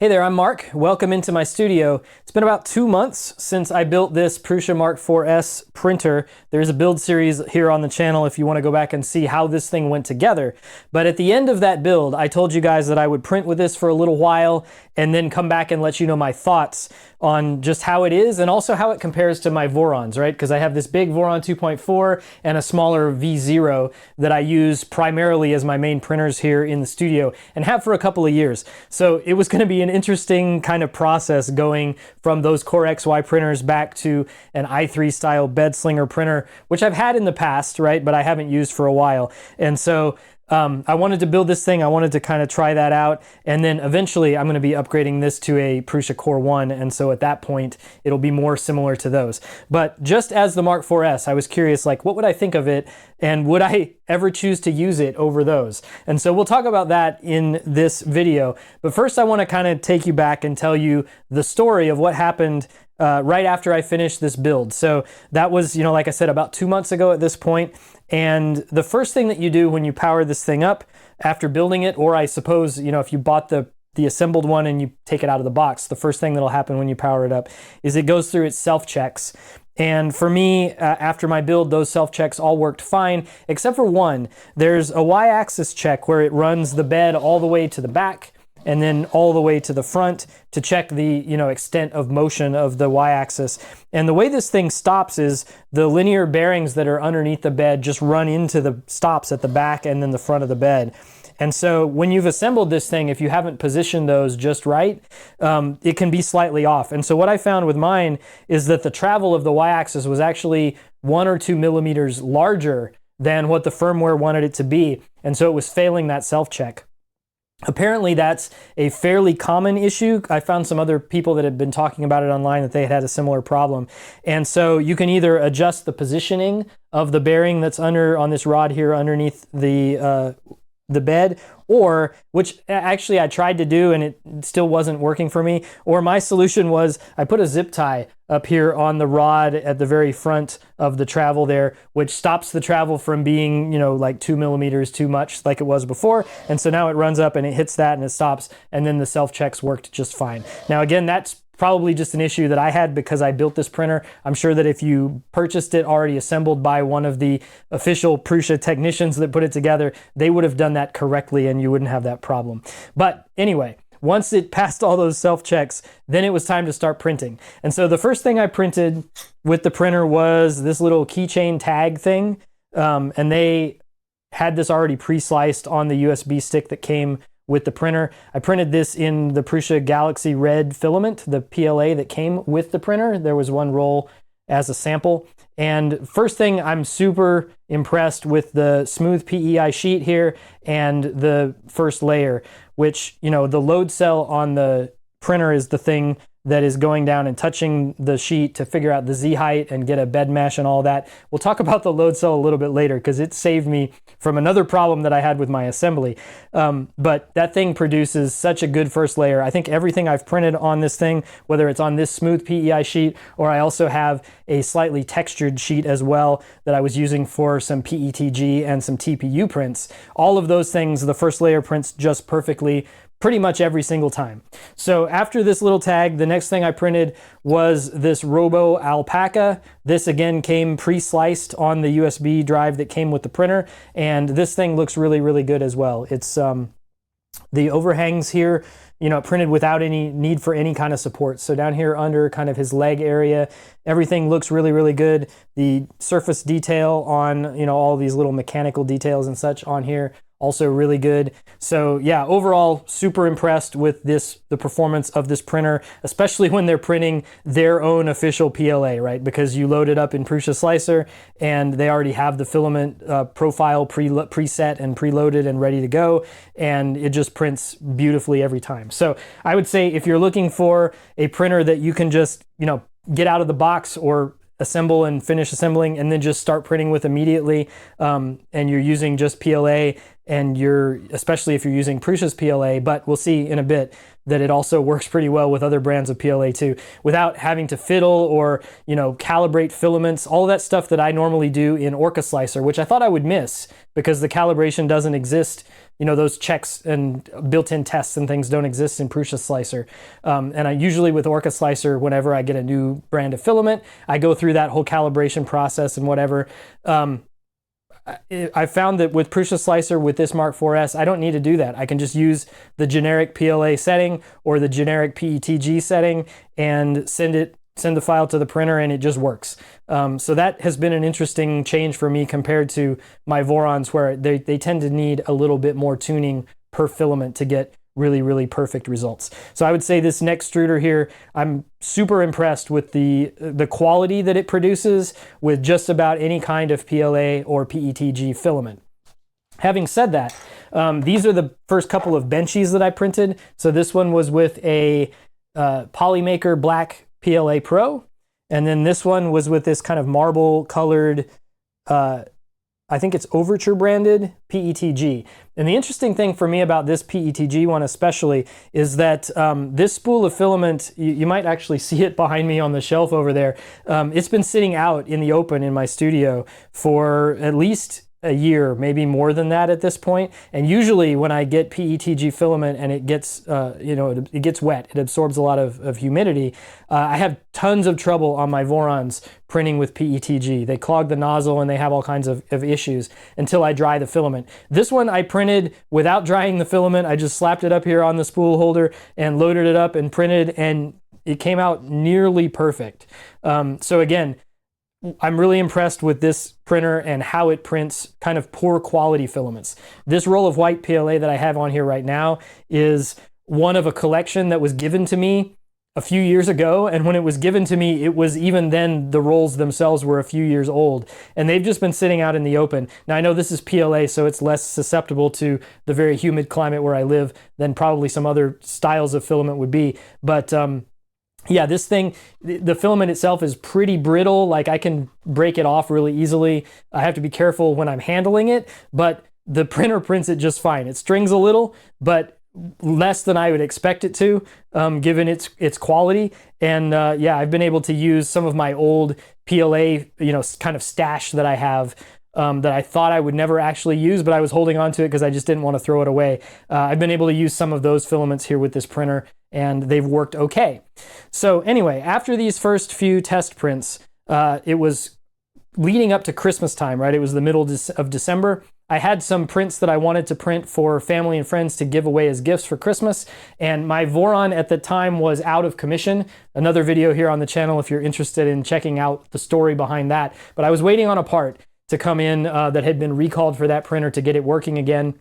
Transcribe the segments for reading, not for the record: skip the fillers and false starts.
Hey there, I'm Mark. Welcome into my studio. It's been about 2 months since I built this Prusa MK4S printer. There's a build series here on the channel if you want to go back and see how this thing went together. But at the end of that build, I told you guys that I would print with this for a little while and then come back and let you know my thoughts on just how it is and also how it compares to my Vorons, right? Because I have this big Voron 2.4 and a smaller V0 that I use primarily as my main printers here in the studio and have for a couple of years. So it was going to be an interesting kind of process going from those Core XY printers back to an i3 style bed slinger printer, which I've had in the past, right? But I haven't used for a while. And so I wanted to build this thing. I wanted to kind of try that out. And then eventually I'm going to be upgrading this to a Prusa Core 1. And so at that point, it'll be more similar to those. But just as the Mark 4S, I was curious, like, what would I think of it? And would I ever choose to use it over those? And so we'll talk about that in this video. But first, I want to kind of take you back and tell you the story of what happened right after I finished this build. So that was, like I said, about 2 months ago at this point. And the first thing that you do when you power this thing up after building it, or I suppose, if you bought the assembled one and you take it out of the box, the first thing that'll happen when you power it up is it goes through its self-checks. And for me, after my build, those self-checks all worked fine, except for one. There's a y-axis check where it runs the bed all the way to the back and then all the way to the front to check the extent of motion of the y-axis. And the way this thing stops is the linear bearings that are underneath the bed just run into the stops at the back and then the front of the bed. And so when you've assembled this thing, if you haven't positioned those just right, it can be slightly off. And so what I found with mine is that the travel of the y-axis was actually 1 or 2 millimeters larger than what the firmware wanted it to be. And so it was failing that self-check. Apparently that's a fairly common issue. I found some other people that had been talking about it online that they had a similar problem. And so you can either adjust the positioning of the bearing that's on this rod here underneath the bed, or, which actually I tried to do and it still wasn't working for me, or my solution was I put a zip tie up here on the rod at the very front of the travel there, which stops the travel from being, like 2 millimeters too much like it was before. And so now it runs up and it hits that and it stops, and then the self-checks worked just fine. Now again, that's probably just an issue that I had because I built this printer. I'm sure that if you purchased it already assembled by one of the official Prusa technicians that put it together, they would have done that correctly and you wouldn't have that problem. But anyway, once it passed all those self-checks, then it was time to start printing. And so the first thing I printed with the printer was this little keychain tag thing. And they had this already pre-sliced on the USB stick that came with the printer. I printed this in the Prusa Galaxy Red filament, the PLA that came with the printer. There was one roll as a sample. And first thing, I'm super impressed with the smooth PEI sheet here and the first layer, which, the load cell on the printer is the thing that is going down and touching the sheet to figure out the Z height and get a bed mesh and all that. We'll talk about the load cell a little bit later because it saved me from another problem that I had with my assembly. But that thing produces such a good first layer. I think everything I've printed on this thing, whether it's on this smooth PEI sheet or I also have a slightly textured sheet as well that I was using for some PETG and some TPU prints, all of those things, the first layer prints just perfectly pretty much every single time. So after this little tag, the next thing I printed was this Robo Alpaca. This again came pre-sliced on the USB drive that came with the printer, and this thing looks really, really good as well. It's the overhangs here, printed without any need for any kind of support. So down here under kind of his leg area, everything looks really, really good. The surface detail on, all these little mechanical details and such on here, also really good. So yeah, overall super impressed with the performance of this printer, especially when they're printing their own official PLA, right? Because you load it up in Prusa Slicer and they already have the filament profile preset and preloaded and ready to go, and it just prints beautifully every time. So I would say if you're looking for a printer that you can just, get out of the box or assemble and finish assembling and then just start printing with immediately, and you're using just PLA, and especially if you're using Prusa's PLA, but we'll see in a bit that it also works pretty well with other brands of PLA too, without having to fiddle or, calibrate filaments, all that stuff that I normally do in Orca Slicer, which I thought I would miss because the calibration doesn't exist you know, those checks and built-in tests and things don't exist in Prusa Slicer. And I usually with Orca Slicer, whenever I get a new brand of filament, I go through that whole calibration process and whatever. I found that with Prusa Slicer, with this Mark 4S, I don't need to do that. I can just use the generic PLA setting or the generic PETG setting and send the file to the printer, and it just works. So that has been an interesting change for me compared to my Vorons, where they tend to need a little bit more tuning per filament to get really, really perfect results. So I would say this next extruder here, I'm super impressed with the quality that it produces with just about any kind of PLA or PETG filament. Having said that, these are the first couple of benchies that I printed. So this one was with a Polymaker Black PLA Pro, and then this one was with this kind of marble colored, I think it's Overture branded PETG. And the interesting thing for me about this PETG one especially is that this spool of filament, you might actually see it behind me on the shelf over there. It's been sitting out in the open in my studio for at least a year, maybe more than that at this point. And usually when I get PETG filament and it gets, it gets wet, it absorbs a lot of humidity, I have tons of trouble on my Vorons printing with PETG. They clog the nozzle and they have all kinds of issues until I dry the filament. This one I printed without drying the filament. I just slapped it up here on the spool holder and loaded it up and printed, and it came out nearly perfect. So again, I'm really impressed with this printer and how it prints kind of poor quality filaments. This roll of white PLA that I have on here right now is one of a collection that was given to me a few years ago. And when it was given to me, it was even then the rolls themselves were a few years old, and they've just been sitting out in the open. Now I know this is PLA, so it's less susceptible to the very humid climate where I live than probably some other styles of filament would be. But yeah, this thing, the filament itself is pretty brittle. Like I can break it off really easily. I have to be careful when I'm handling it, but the printer prints it just fine. It strings a little, but less than I would expect it to, given its quality. And yeah, I've been able to use some of my old PLA, kind of stash that I have, that I thought I would never actually use, but I was holding on to it because I just didn't want to throw it away. I've been able to use some of those filaments here with this printer, and they've worked okay. So anyway, after these first few test prints, it was leading up to Christmas time, right? It was the middle of December. I had some prints that I wanted to print for family and friends to give away as gifts for Christmas, and my Voron at the time was out of commission. Another video here on the channel if you're interested in checking out the story behind that. But I was waiting on a part to come in that had been recalled for that printer to get it working again.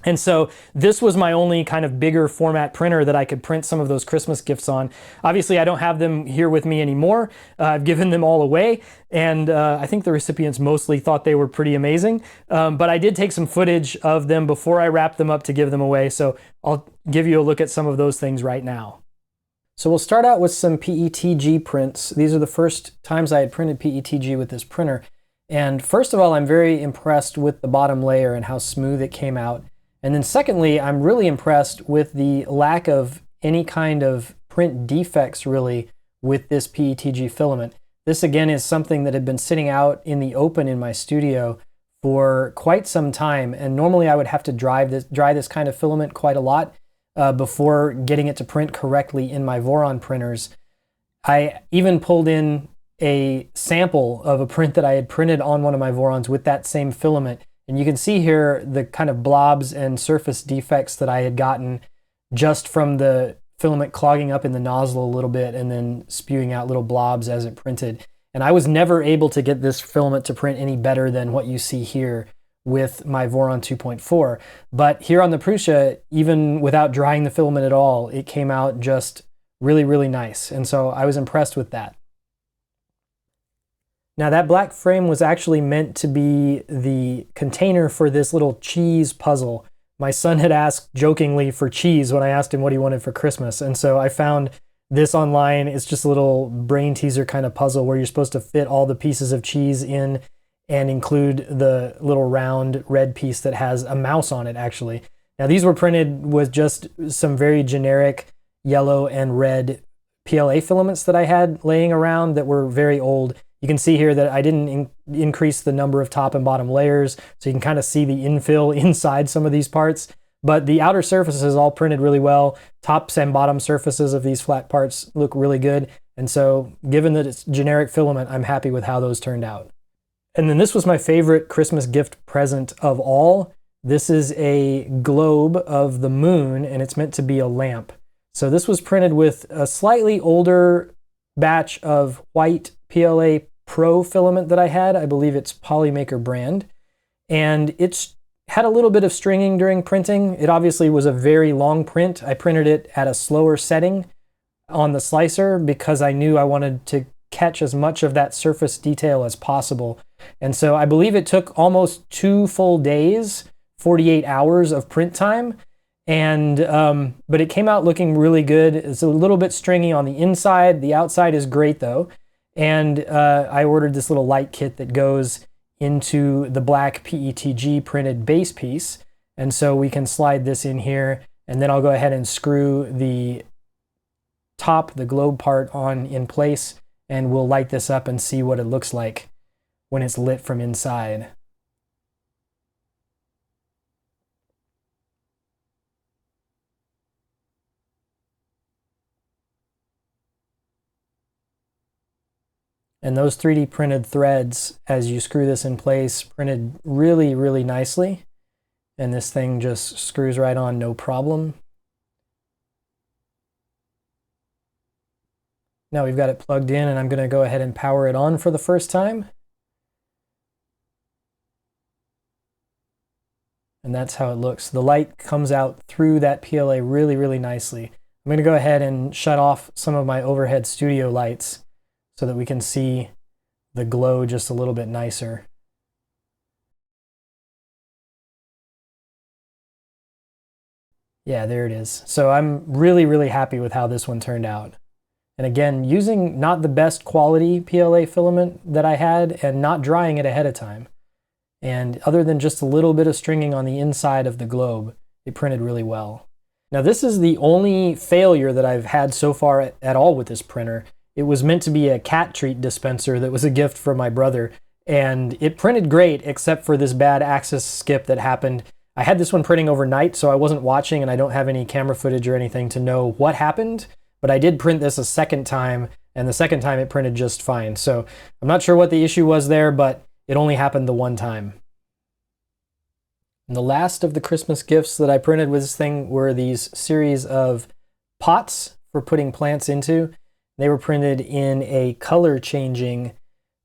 And so this was my only kind of bigger format printer that I could print some of those Christmas gifts on. Obviously, I don't have them here with me anymore. I've given them all away, and I think the recipients mostly thought they were pretty amazing. But I did take some footage of them before I wrapped them up to give them away, so I'll give you a look at some of those things right now. So we'll start out with some PETG prints. These are the first times I had printed PETG with this printer. And first of all, I'm very impressed with the bottom layer and how smooth it came out. And then secondly, I'm really impressed with the lack of any kind of print defects really with this PETG filament. This again is something that had been sitting out in the open in my studio for quite some time. And normally I would have to dry this kind of filament quite a lot before getting it to print correctly in my Voron printers. I even pulled in a sample of a print that I had printed on one of my Vorons with that same filament. And you can see here the kind of blobs and surface defects that I had gotten just from the filament clogging up in the nozzle a little bit and then spewing out little blobs as it printed. And I was never able to get this filament to print any better than what you see here with my Voron 2.4. But here on the Prusa, even without drying the filament at all, it came out just really, really nice. And so I was impressed with that. Now that black frame was actually meant to be the container for this little cheese puzzle. My son had asked jokingly for cheese when I asked him what he wanted for Christmas. And so I found this online. It's just a little brain teaser kind of puzzle where you're supposed to fit all the pieces of cheese in and include the little round red piece that has a mouse on it actually. Now these were printed with just some very generic yellow and red PLA filaments that I had laying around that were very old. You can see here that I didn't increase the number of top and bottom layers, so you can kind of see the infill inside some of these parts. But the outer surfaces all printed really well. Tops and bottom surfaces of these flat parts look really good. And so given that it's generic filament, I'm happy with how those turned out. And then this was my favorite Christmas gift present of all. This is a globe of the moon, and it's meant to be a lamp. So this was printed with a slightly older batch of white PLA Pro filament that I had. I believe it's Polymaker brand. And it's had a little bit of stringing during printing. It obviously was a very long print. I printed it at a slower setting on the slicer because I knew I wanted to catch as much of that surface detail as possible. And so I believe it took almost 2 full days, 48 hours of print time. And but it came out looking really good. It's a little bit stringy on the inside. The outside is great though. And I ordered this little light kit that goes into the black PETG printed base piece. And so we can slide this in here, and then I'll go ahead and screw the top, the globe part on in place, and we'll light this up and see what it looks like when it's lit from inside. And those 3D printed threads, as you screw this in place, printed really, really nicely. And this thing just screws right on, no problem. Now we've got it plugged in, and I'm going to go ahead and power it on for the first time. And that's how it looks. The light comes out through that PLA really, really nicely. I'm going to go ahead and shut off some of my overhead studio lights so that we can see the glow just a little bit nicer. Yeah, there it is. So I'm really, really happy with how this one turned out. And again, using not the best quality PLA filament that I had and not drying it ahead of time. And other than just a little bit of stringing on the inside of the globe, it printed really well. Now this is the only failure that I've had so far at all with this printer. It was meant to be a cat treat dispenser that was a gift from my brother, and it printed great except for this bad axis skip that happened. I had this one printing overnight, so I wasn't watching, and I don't have any camera footage or anything to know what happened, but I did print this a second time, and the second time it printed just fine. So I'm not sure what the issue was there, but it only happened the one time. And the last of the Christmas gifts that I printed with this thing were these series of pots for putting plants into. They were printed in a color changing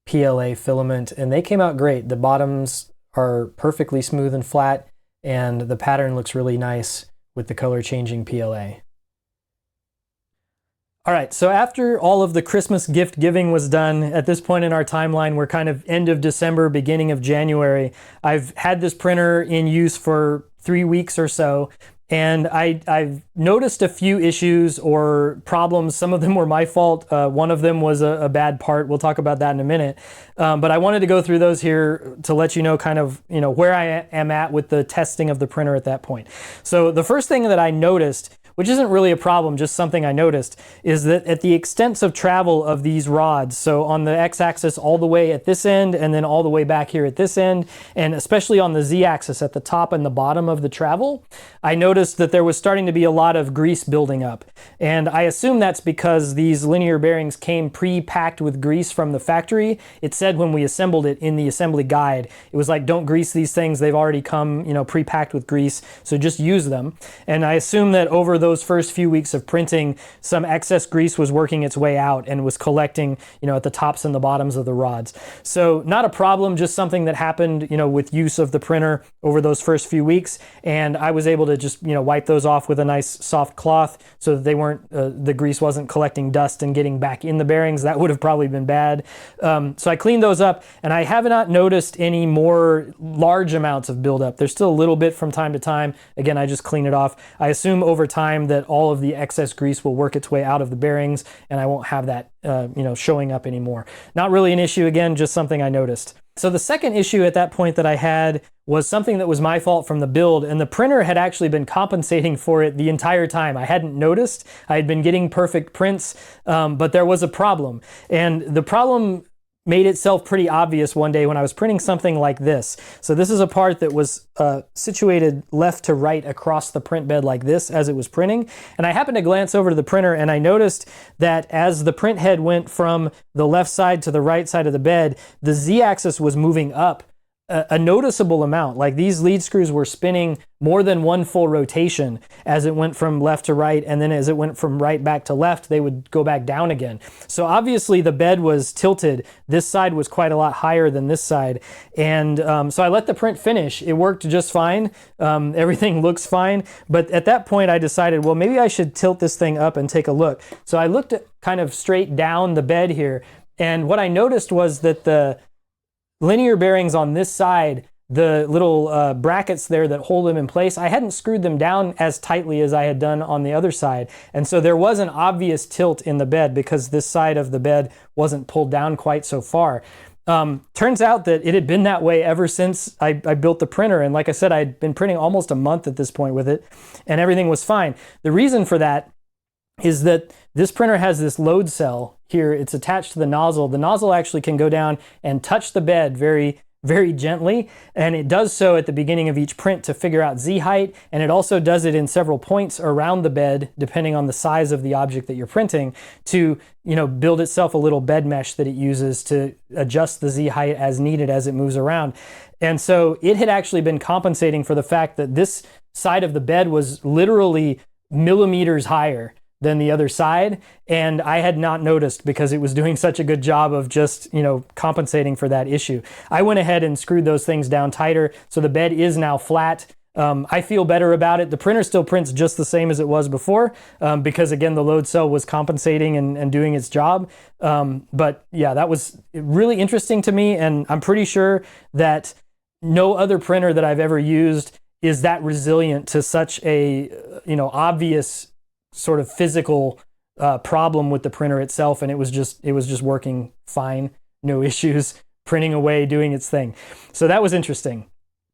PLA filament, and they came out great. The bottoms are perfectly smooth and flat, and the pattern looks really nice with the color changing PLA. All right, so after all of the Christmas gift giving was done, at this point in our timeline, we're kind of end of December, beginning of January. I've had this printer in use for 3 weeks or so, and I've noticed a few issues or problems. Some of them were my fault. One of them was a bad part. We'll talk about that in a minute. But I wanted to go through those here to let you know kind of, where I am at with the testing of the printer at that point. So the first thing that I noticed, which isn't really a problem, just something I noticed, is that at the extensive travel of these rods, so on the x-axis all the way at this end and then all the way back here at this end, and especially on the z-axis at the top and the bottom of the travel, I noticed that there was starting to be a lot of grease building up. And I assume that's because these linear bearings came pre-packed with grease from the factory. It said when we assembled it in the assembly guide, it was like, don't grease these things, they've already come, pre-packed with grease, so just use them. And I assume that over those first few weeks of printing, some excess grease was working its way out and was collecting, at the tops and the bottoms of the rods. So not a problem, just something that happened, with use of the printer over those first few weeks. And I was able to just, wipe those off with a nice soft cloth so that they weren't, the grease wasn't collecting dust and getting back in the bearings. That would have probably been bad. So I cleaned those up, and I have not noticed any more large amounts of buildup. There's still a little bit from time to time. Again, I just clean it off. I assume over time that all of the excess grease will work its way out of the bearings, and I won't have that showing up anymore. Not really an issue, again, just something I noticed. So the second issue at that point that I had was something that was my fault from the build, and the printer had actually been compensating for it the entire time. I hadn't noticed. I had been getting perfect prints, but there was a problem. And the problem made itself pretty obvious one day when I was printing something like this. So this is a part that was situated left to right across the print bed like this as it was printing. And I happened to glance over to the printer and I noticed that as the print head went from the left side to the right side of the bed, the Z-axis was moving up a noticeable amount. Like these lead screws were spinning more than one full rotation as it went from left to right, and then as it went from right back to left, they would go back down again. So obviously the bed was tilted. This side was quite a lot higher than this side. And so I let the print finish. It worked just fine. Everything looks fine. But at that point I decided, well, maybe I should tilt this thing up and take a look. So I looked at kind of straight down the bed here, and what I noticed was that the linear bearings on this side, the little brackets there that hold them in place, I hadn't screwed them down as tightly as I had done on the other side. And so there was an obvious tilt in the bed because this side of the bed wasn't pulled down quite so far. Turns out that it had been that way ever since I built the printer. And like I said, I'd been printing almost a month at this point with it, and everything was fine. The reason for that is that this printer has this load cell here. It's attached to the nozzle. The nozzle actually can go down and touch the bed very, very gently, and it does so at the beginning of each print to figure out Z height, and it also does it in several points around the bed depending on the size of the object that you're printing to, you know, build itself a little bed mesh that it uses to adjust the Z height as needed as it moves around. And so it had actually been compensating for the fact that this side of the bed was literally millimeters higher than the other side, and I had not noticed because it was doing such a good job of just, you know, compensating for that issue. I went ahead and screwed those things down tighter, so the bed is now flat. I feel better about it. The printer still prints just the same as it was before because, again, the load cell was compensating and doing its job. But yeah, that was really interesting to me, and I'm pretty sure that no other printer that I've ever used is that resilient to such a, you know, obvious sort of physical problem with the printer itself, and it was just working fine, no issues, printing away, doing its thing. So that was interesting.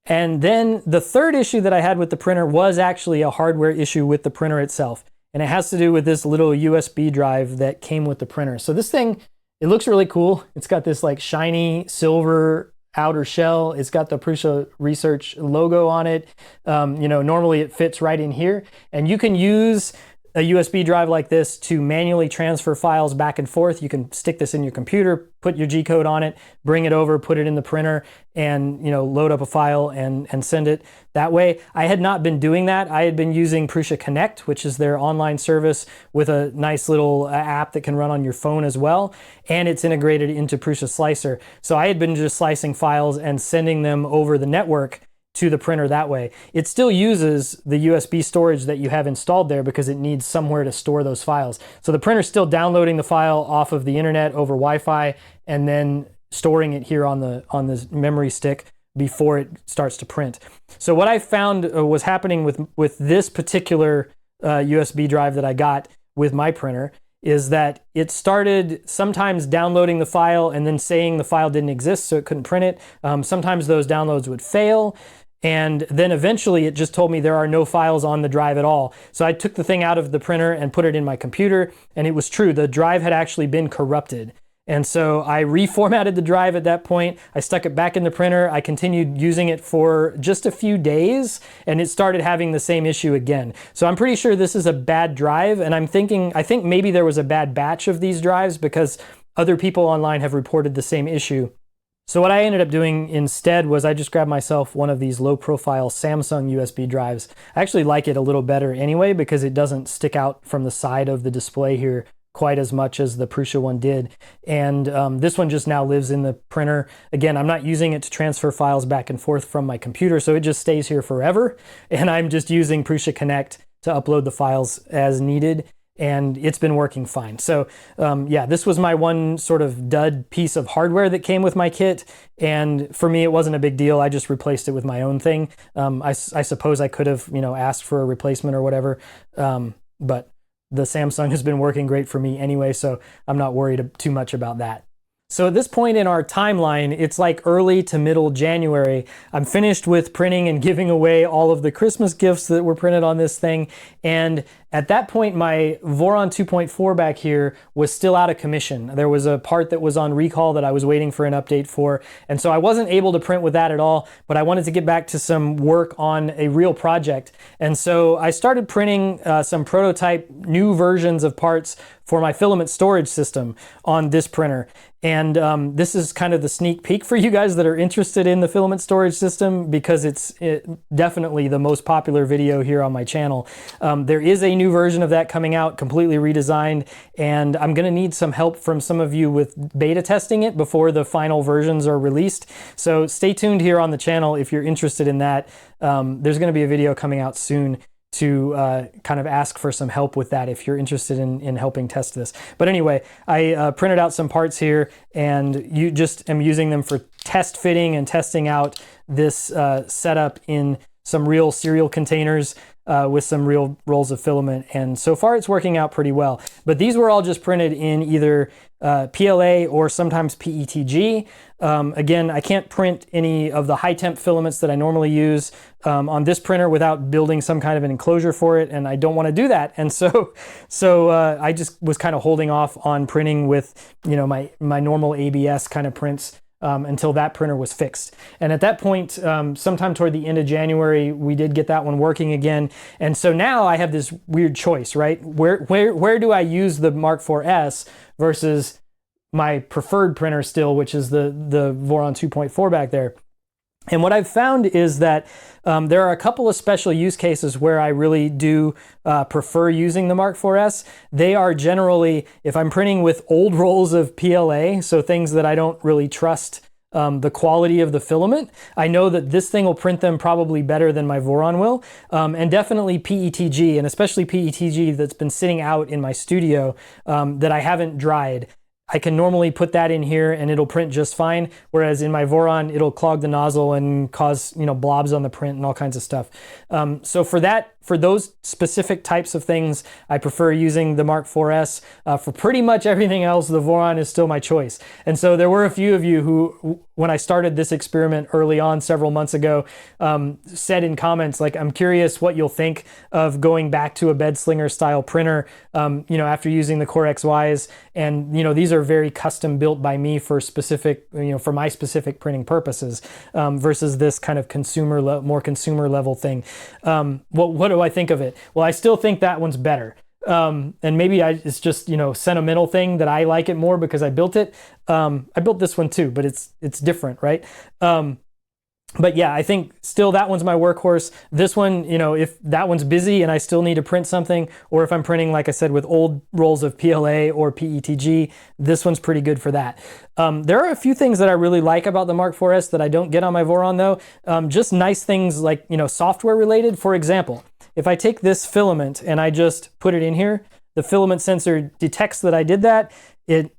And then the third issue that I had with the printer was actually a hardware issue with the printer itself, and it has to do with this little USB drive that came with the printer. So this thing, it looks really cool. It's got this like shiny silver outer shell. It's got the Prusa Research logo on it. You know, normally it fits right in here, and you can use a USB drive like this to manually transfer files back and forth. You can stick this in your computer, put your G-code on it, bring it over, put it in the printer, and, you know, load up a file and send it that way. I had not been doing that. I had been using Prusa Connect, which is their online service with a nice little app that can run on your phone as well, and it's integrated into Prusa Slicer. So I had been just slicing files and sending them over the network to the printer that way. It still uses the USB storage that you have installed there because it needs somewhere to store those files. So the printer's still downloading the file off of the internet over Wi-Fi and then storing it here on the memory stick before it starts to print. So what I found was happening with this particular USB drive that I got with my printer is that it started sometimes downloading the file and then saying the file didn't exist, so it couldn't print it. Sometimes those downloads would fail. And then eventually it just told me there are no files on the drive at all. So I took the thing out of the printer and put it in my computer, and it was true. The drive had actually been corrupted. And so I reformatted the drive at that point. I stuck it back in the printer. I continued using it for just a few days, and it started having the same issue again. So I'm pretty sure this is a bad drive, and I think maybe there was a bad batch of these drives because other people online have reported the same issue. So what I ended up doing instead was I just grabbed myself one of these low-profile Samsung USB drives. I actually like it a little better anyway because it doesn't stick out from the side of the display here quite as much as the Prusa one did. And this one just now lives in the printer. Again, I'm not using it to transfer files back and forth from my computer, so it just stays here forever. And I'm just using Prusa Connect to upload the files as needed. And it's been working fine. So yeah, this was my one sort of dud piece of hardware that came with my kit. And for me, it wasn't a big deal. I just replaced it with my own thing. I suppose I could have, you know, asked for a replacement or whatever. But the Samsung has been working great for me anyway, so I'm not worried too much about that. So at this point in our timeline, it's like early to middle January. I'm finished with printing and giving away all of the Christmas gifts that were printed on this thing. And At that point, my Voron 2.4 back here was still out of commission. There was a part that was on recall that I was waiting for an update for, and so I wasn't able to print with that at all, but I wanted to get back to some work on a real project. And so I started printing some prototype new versions of parts for my filament storage system on this printer. And this is kind of the sneak peek for you guys that are interested in the filament storage system, because it's definitely the most popular video here on my channel. There is a new version of that coming out, completely redesigned, and I'm gonna need some help from some of you with beta testing it before the final versions are released. So stay tuned here on the channel if you're interested in that. There's gonna be a video coming out soon to kind of ask for some help with that if you're interested in helping test this. But anyway, I printed out some parts here, and you just am using them for test fitting and testing out this setup in some real cereal containers with some real rolls of filament. And so far it's working out pretty well. But these were all just printed in either PLA or sometimes PETG. Again, I can't print any of the high temp filaments that I normally use on this printer without building some kind of an enclosure for it, and I don't want to do that. And so I just was kind of holding off on printing with, you know, my normal ABS kind of prints until that printer was fixed. And at that point, sometime toward the end of January, we did get that one working again. And so now I have this weird choice, right? Where do I use the Mark 4S versus my preferred printer still, which is the Voron 2.4 back there? And what I've found is that there are a couple of special use cases where I really do prefer using the Mark 4S. They are generally, if I'm printing with old rolls of PLA, so things that I don't really trust the quality of the filament, I know that this thing will print them probably better than my Voron will. And definitely PETG, and especially PETG that's been sitting out in my studio that I haven't dried. I can normally put that in here and it'll print just fine, whereas in my Voron, it'll clog the nozzle and cause, you know, blobs on the print and all kinds of stuff. So for those specific types of things, I prefer using the Mark 4S. For pretty much everything else, the Voron is still my choice. And so there were a few of you who, when I started this experiment early on several months ago, said in comments, like, I'm curious what you'll think of going back to a bed slinger style printer, you know, after using the Core XYs. And, you know, these are very custom built by me for specific, you know, for my specific printing purposes, versus this kind of more consumer level thing. What do I think of it? Well, I still think that one's better. And maybe it's just, you know, sentimental thing that I like it more because I built it. I built this one too, but it's different, right? But yeah, I think still that one's my workhorse. This one, you know, if that one's busy and I still need to print something, or if I'm printing, like I said, with old rolls of PLA or PETG, this one's pretty good for that. There are a few things that I really like about the Mark 4S that I don't get on my Voron though. Just nice things like, you know, software related. For example, if I take this filament and I just put it in here, the filament sensor detects that I did that. It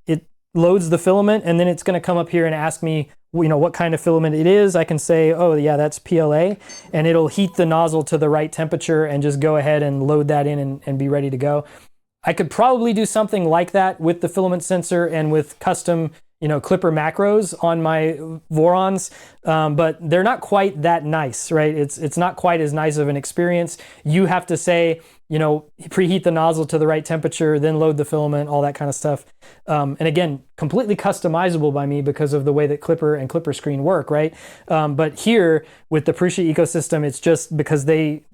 loads the filament, and then it's going to come up here and ask me, you know, what kind of filament it is. I can say, oh yeah, that's PLA, and it'll heat the nozzle to the right temperature and just go ahead and load that in and be ready to go. I could probably do something like that with the filament sensor and with custom, you know, clipper macros on my Vorons, but they're not quite that nice, right? It's not quite as nice of an experience. You have to say, you know, preheat the nozzle to the right temperature, then load the filament, all that kind of stuff. And again, completely customizable by me because of the way that Clipper and Clipper Screen work, right? But here with the Prusa ecosystem, it's just because they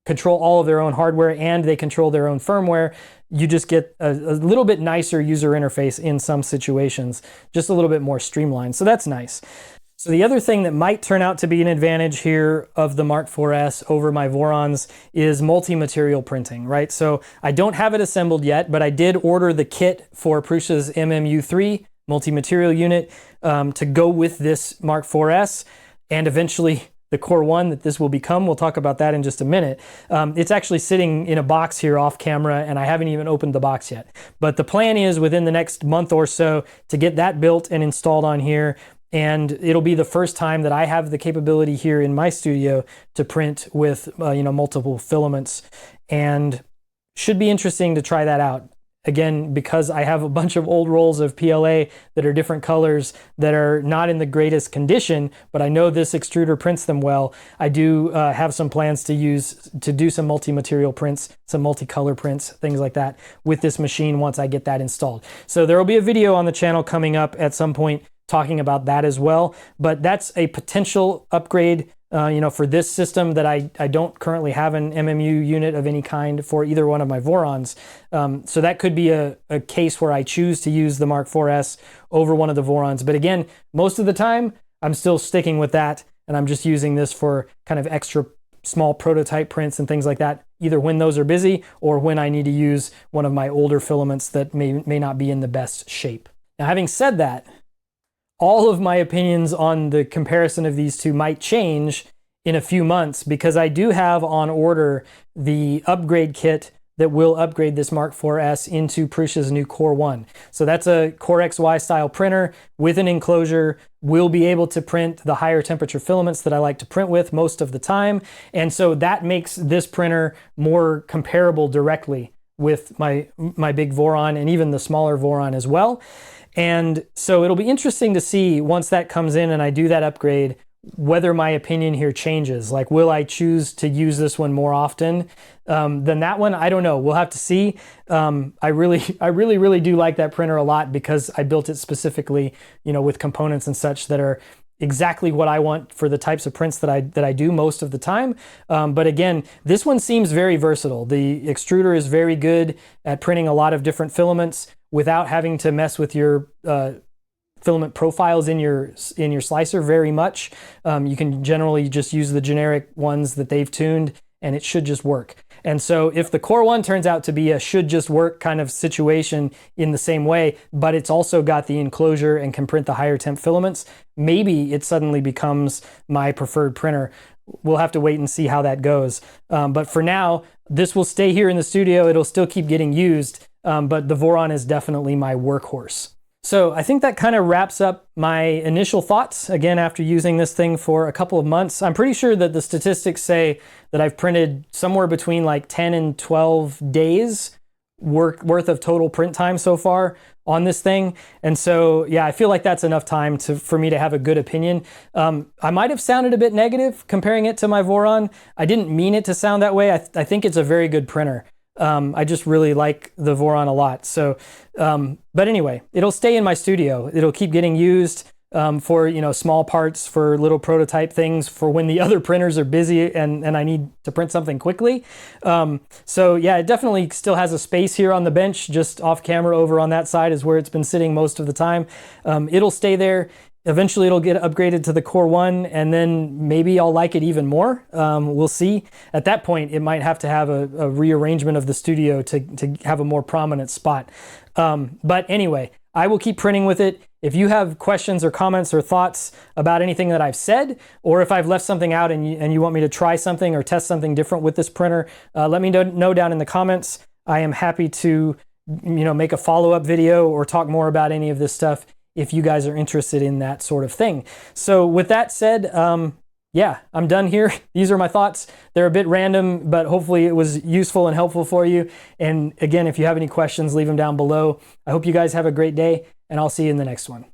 control all of their own hardware and they control their own firmware, you just get a little bit nicer user interface in some situations, just a little bit more streamlined. So that's nice. So the other thing that might turn out to be an advantage here of the Mark 4S over my Vorons is multi-material printing, right? So I don't have it assembled yet, but I did order the kit for Prusa's MMU3 multi-material unit to go with this Mark 4S and eventually the Core 1 that this will become. We'll talk about that in just a minute. It's actually sitting in a box here off camera, and I haven't even opened the box yet. But the plan is within the next month or so to get that built and installed on here. And it'll be the first time that I have the capability here in my studio to print with you know, multiple filaments, and should be interesting to try that out. again, because I have a bunch of old rolls of PLA that are different colors that are not in the greatest condition, but I know this extruder prints them well. I do have some plans to do some multi-material prints, some multicolor prints, things like that with this machine once I get that installed. So there will be a video on the channel coming up at some point talking about that as well, but that's a potential upgrade for this system that I don't currently have an MMU unit of any kind for either one of my Vorons. So that could be a case where I choose to use the Mark 4S over one of the Vorons. But again, most of the time, I'm still sticking with that, and I'm just using this for kind of extra small prototype prints and things like that, either when those are busy or when I need to use one of my older filaments that may not be in the best shape. Now, having said that, all of my opinions on the comparison of these two might change in a few months, because I do have on order the upgrade kit that will upgrade this Mark 4S into Prusa's new Core 1. So that's a Core XY style printer with an enclosure. We'll be able to print the higher temperature filaments that I like to print with most of the time. And so that makes this printer more comparable directly with my big Voron and even the smaller Voron as well. And so it'll be interesting to see once that comes in and I do that upgrade, whether my opinion here changes. Like, will I choose to use this one more often than that one? I don't know. We'll have to see. I really do like that printer a lot because I built it specifically, with components and such that are exactly what I want for the types of prints that I do most of the time. But again, this one seems very versatile. The extruder is very good at printing a lot of different filaments without having to mess with your filament profiles in your slicer very much. You can generally just use the generic ones that they've tuned, and it should just work. And so if the Core 1 turns out to be a should just work kind of situation in the same way, but it's also got the enclosure and can print the higher temp filaments, maybe it suddenly becomes my preferred printer. We'll have to wait and see how that goes. But for now, this will stay here in the studio. It'll still keep getting used, but the Voron is definitely my workhorse. So I think that kind of wraps up my initial thoughts, again, after using this thing for a couple of months. I'm pretty sure that the statistics say that I've printed somewhere between like 10 and 12 days worth of total print time so far on this thing. And so, yeah, I feel like that's enough time for me to have a good opinion. I might have sounded a bit negative comparing it to my Voron. I didn't mean it to sound that way. I think it's a very good printer. I just really like the Voron a lot. So, but anyway, it'll stay in my studio. It'll keep getting used for, small parts, for little prototype things, for when the other printers are busy and I need to print something quickly. So yeah, it definitely still has a space here on the bench, just off camera over on that side is where it's been sitting most of the time. It'll stay there. Eventually it'll get upgraded to the Core 1, and then maybe I'll like it even more. We'll see. At that point, it might have to have a rearrangement of the studio to have a more prominent spot. But anyway, I will keep printing with it. If you have questions or comments or thoughts about anything that I've said, or if I've left something out and you want me to try something or test something different with this printer, let me know down in the comments. I am happy to make a follow-up video or talk more about any of this stuff if you guys are interested in that sort of thing. So with that said, yeah, I'm done here. These are my thoughts. They're a bit random, but hopefully it was useful and helpful for you. And again, if you have any questions, leave them down below. I hope you guys have a great day, and I'll see you in the next one.